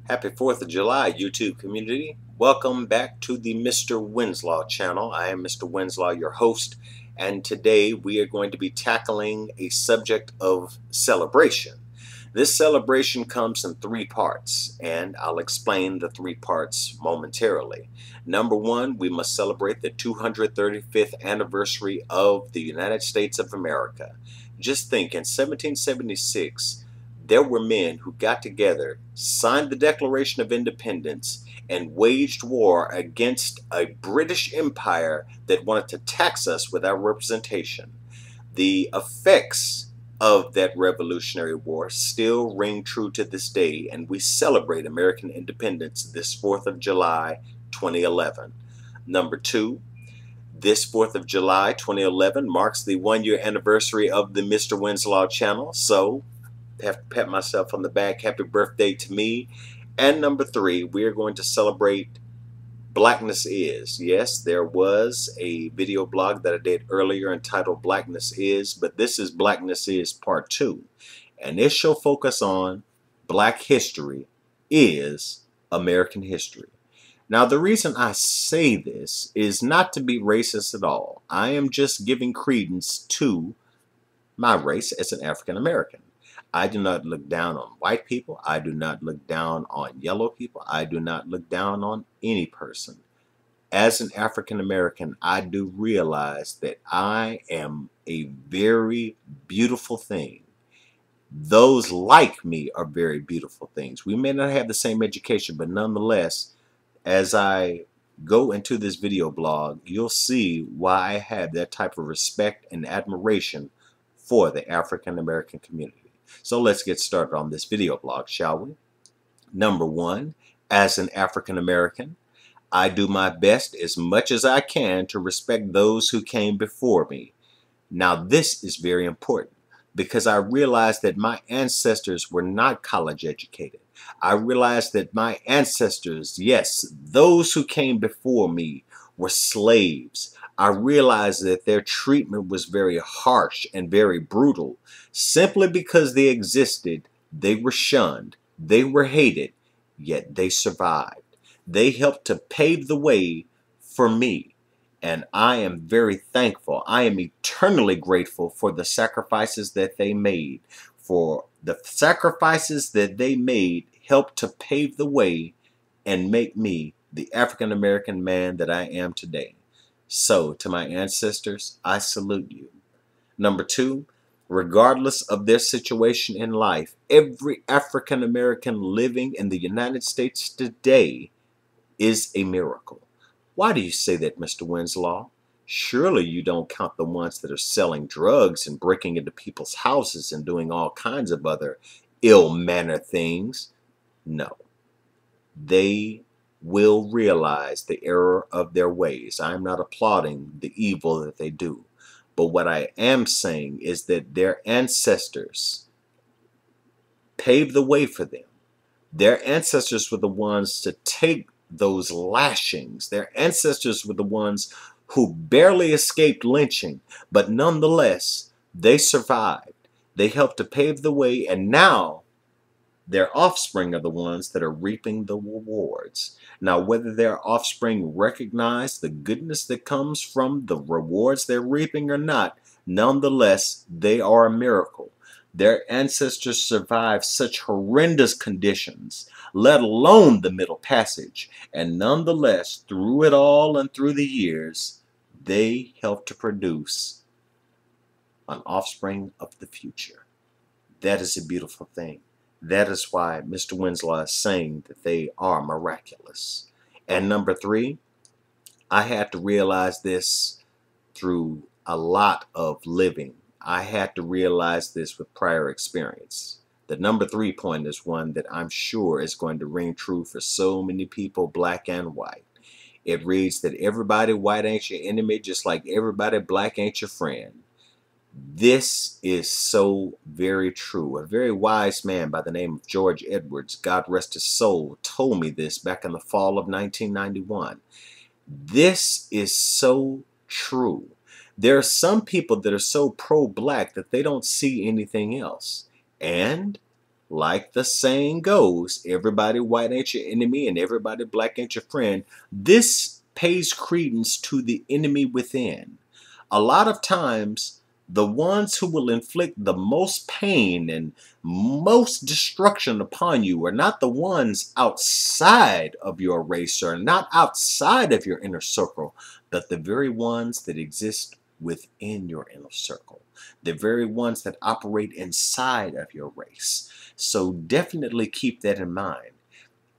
Happy 4th of July, YouTube community. Welcome back to the Mr. Winslow channel. I am Mr. Winslow, your host, and today we are going to be tackling a subject of celebration. This celebration comes in three parts, and I'll explain the three parts momentarily. Number one, we must celebrate the 235th anniversary of the United States of America. Just think, in 1776, there were men who got together, signed the Declaration of Independence, and waged war against a British Empire that wanted to tax us with our representation. The effects of that Revolutionary War still ring true to this day, and we celebrate American independence this 4th of July 2011. Number two, this 4th of July 2011 marks the 1-year anniversary of the Mr. Winslow channel, so have to pat myself on the back. Happy birthday to me. And number three, we are going to celebrate Blackness Is. Yes, there was a video blog that I did earlier entitled Blackness Is, but this is Blackness Is Part 2. And this shall focus on Black history is American history. Now, the reason I say this is not to be racist at all. I am just giving credence to my race as an African American. I do not look down on white people. I do not look down on yellow people. I do not look down on any person. As an African American, I do realize that I am a very beautiful thing. Those like me are very beautiful things. We may not have the same education, but nonetheless, as I go into this video blog, you'll see why I have that type of respect and admiration for the African American community. So let's get started on this video blog, shall we? Number one, as an African American, I do my best as much as I can to respect those who came before me. Now, this is very important because I realized that my ancestors were not college educated. I realized that my ancestors, yes, those who came before me, were slaves. I realized that their treatment was very harsh and very brutal. Simply because they existed, they were shunned, they were hated, yet they survived. They helped to pave the way for me, and I am very thankful. I am eternally grateful for the sacrifices that they made. For the sacrifices that they made helped to pave the way and make me the African American man that I am today. So, to my ancestors, I salute you. Number two, regardless of their situation in life, every African American living in the United States today is a miracle. Why do you say that, Mr. Winslow? Surely you don't count the ones that are selling drugs and breaking into people's houses and doing all kinds of other ill-mannered things. No. They will realize the error of their ways. I'm not applauding the evil that they do. But what I am saying is that their ancestors paved the way for them. Their ancestors were the ones to take those lashings. Their ancestors were the ones who barely escaped lynching, but nonetheless, they survived. They helped to pave the way, and now their offspring are the ones that are reaping the rewards. Now, whether their offspring recognize the goodness that comes from the rewards they're reaping or not, nonetheless, they are a miracle. Their ancestors survived such horrendous conditions, let alone the Middle Passage, and nonetheless, through it all and through the years, they helped to produce an offspring of the future. That is a beautiful thing. That is why Mr. Winslow is saying that they are miraculous. And number three, I had to realize this through a lot of living. I had to realize this with prior experience. The number 3 point is one that I'm sure is going to ring true for so many people, black and white. It reads that everybody white ain't your enemy, just like everybody black ain't your friend. This is so very true. A very wise man by the name of George Edwards, God rest his soul, told me this back in the fall of 1991. This is so true. There are some people that are so pro-black that they don't see anything else. And like the saying goes, everybody white ain't your enemy and everybody black ain't your friend. This pays credence to the enemy within. A lot of times, the ones who will inflict the most pain and most destruction upon you are not the ones outside of your race or not outside of your inner circle, but the very ones that exist within your inner circle, the very ones that operate inside of your race. So definitely keep that in mind.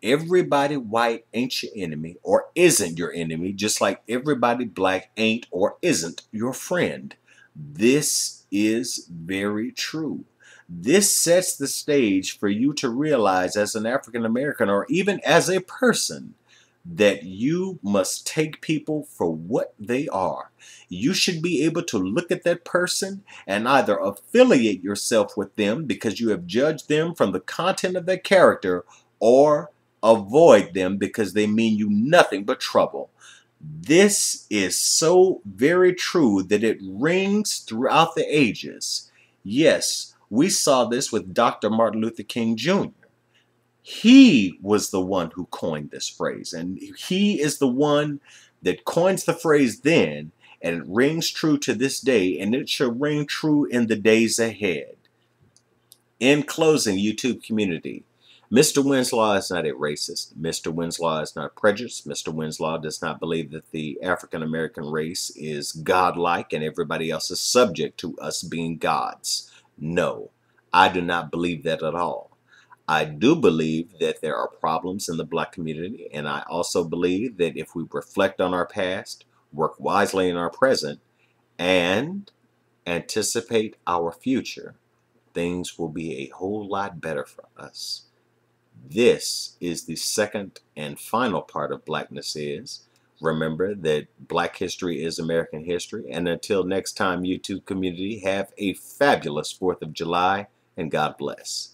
Everybody white ain't your enemy or isn't your enemy, just like everybody black ain't or isn't your friend. This is very true. This sets the stage for you to realize as an African American or even as a person that you must take people for what they are. You should be able to look at that person and either affiliate yourself with them because you have judged them from the content of their character, or avoid them because they mean you nothing but trouble. This is so very true that it rings throughout the ages. Yes, we saw this with Dr. Martin Luther King Jr. He was the one who coined this phrase, and he is the one that coins the phrase then, and it rings true to this day, and it shall ring true in the days ahead. In closing, YouTube community, Mr. Winslaw is not a racist. Mr. Winslaw is not prejudiced. Mr. Winslaw does not believe that the African American race is godlike and everybody else is subject to us being gods. No, I do not believe that at all. I do believe that there are problems in the black community, and I also believe that if we reflect on our past, work wisely in our present, and anticipate our future, things will be a whole lot better for us. This is the second and final part of Blackness Is. Remember that Black history is American history, and until next time, YouTube community, have a fabulous 4th of July, and God bless.